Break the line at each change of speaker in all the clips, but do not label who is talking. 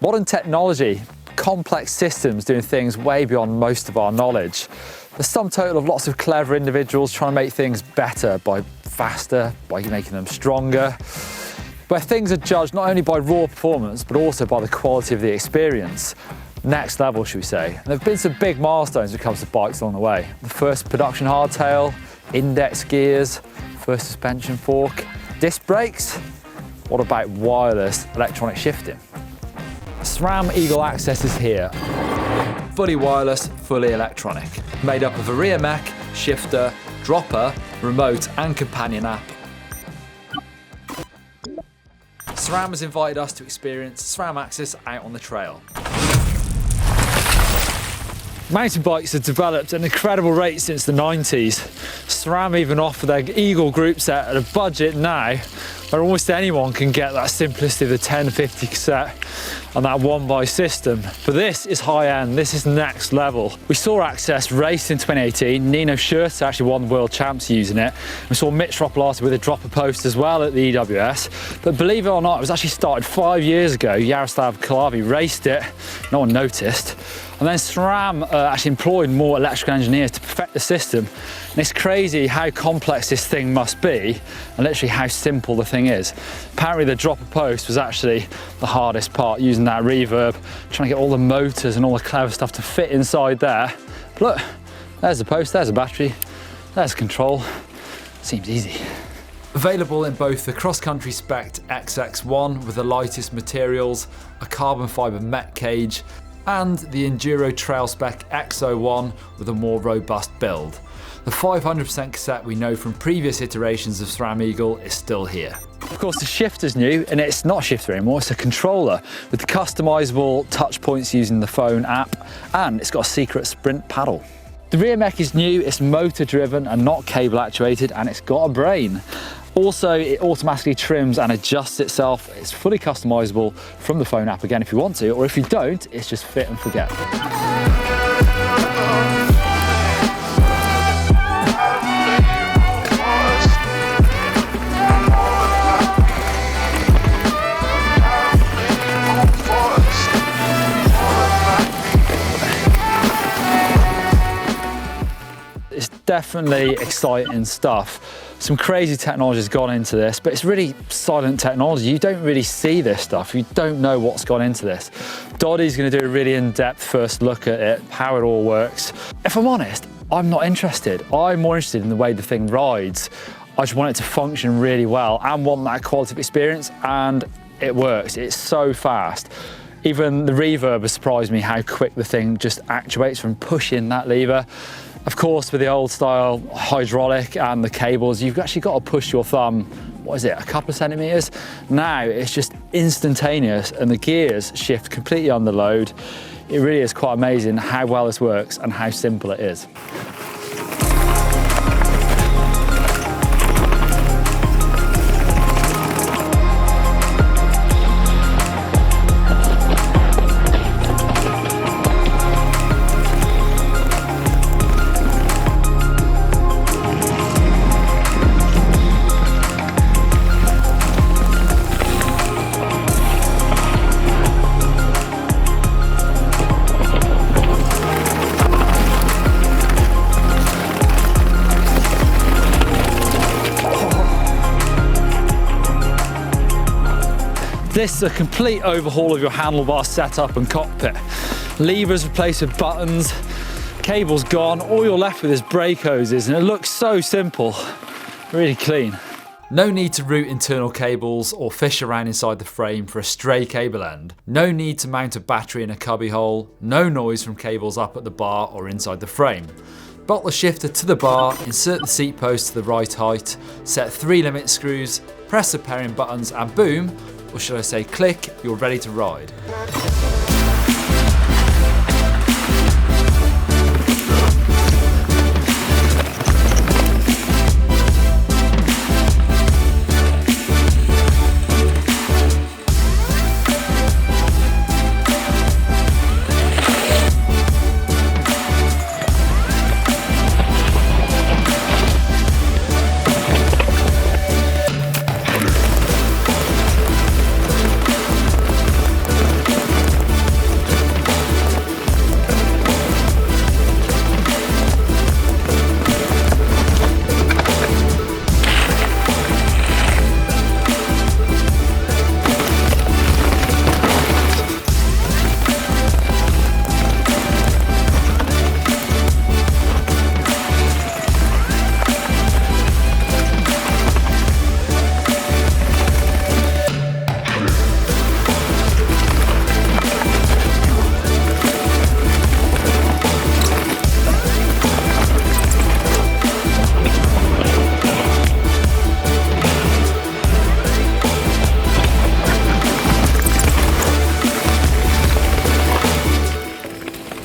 Modern technology, complex systems doing things way beyond most of our knowledge. The sum total of lots of clever individuals trying to make things better by faster, by making them stronger, where things are judged not only by raw performance, but also by the quality of the experience. Next level, should we say. And there have been some big milestones when it comes to bikes along the way. The first production hardtail, index gears, first suspension fork, disc brakes. What about wireless electronic shifting? SRAM AXS is here. Fully wireless, fully electronic. Made up of a rear mech, shifter, dropper, remote and companion app. SRAM has invited us to experience SRAM AXS out on the trail. Mountain bikes have developed at an incredible rate since the 90s. SRAM even offer their Eagle Groupset at a budget now where almost anyone can get that simplicity of the 1050 cassette and that one-by system. But this is high-end, this is next level. We saw AXS race in 2018. Nino Schurter actually won the world champs using it. We saw Mitch Ropolata with a dropper post as well at the EWS. But believe it or not, it was actually started 5 years ago. Yaroslav Kalavi raced it, no one noticed. And then SRAM actually employed more electrical engineers to perfect the system. And it's crazy how complex this thing must be and literally how simple the thing is. Apparently the dropper post was actually the hardest part, using that reverb, trying to get all the motors and all the clever stuff to fit inside there. But look, there's the post, there's a battery, there's control. Seems easy. Available in both the cross-country spec XX1 with the lightest materials, a carbon fibre met cage, and the Enduro Trail Spec X01 with a more robust build. The 500% cassette we know from previous iterations of SRAM Eagle is still here. Of course, the shifter's new, and it's not a shifter anymore, it's a controller with the customisable touch points using the phone app, and it's got a secret sprint paddle. The rear mech is new, it's motor driven and not cable actuated, and it's got a brain. Also, it automatically trims and adjusts itself. It's fully customisable from the phone app again if you want to, or if you don't, it's just fit and forget. It's definitely exciting stuff. Some crazy technology has gone into this, but it's really silent technology. You don't really see this stuff. You don't know what's gone into this. Doddy's going to do a really in-depth first look at it, how it all works. If I'm honest, I'm not interested. I'm more interested in the way the thing rides. I just want it to function really well and want that quality of experience, and it works. It's so fast. Even the reverb has surprised me how quick the thing just actuates from pushing that lever. Of course, with the old style hydraulic and the cables, you've actually got to push your thumb, what is it, a couple of centimeters? Now it's just instantaneous and the gears shift completely under load. It really is quite amazing how well this works and how simple it is. This is a complete overhaul of your handlebar setup and cockpit. Levers replaced with buttons, cables gone, all you're left with is brake hoses, and it looks so simple, really clean. No need to route internal cables or fish around inside the frame for a stray cable end. No need to mount a battery in a cubby hole. No noise from cables up at the bar or inside the frame. Bolt the shifter to the bar, insert the seat post to the right height, set 3 limit screws, press the pairing buttons and boom, or should I say click, you're ready to ride.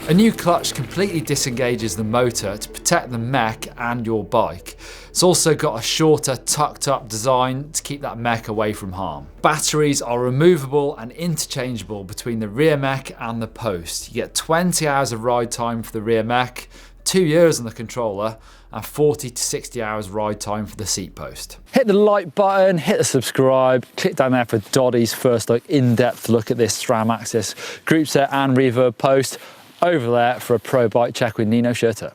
A new clutch completely disengages the motor to protect the mech and your bike. It's also got a shorter, tucked up design to keep that mech away from harm. Batteries are removable and interchangeable between the rear mech and the post. You get 20 hours of ride time for the rear mech, 2 years on the controller, and 40 to 60 hours ride time for the seat post. Hit the like button, hit the subscribe, click down there for Doddy's first in-depth look at this SRAM AXS Groupset and Reverb post. Over there for a pro bike check with Nino Schurter.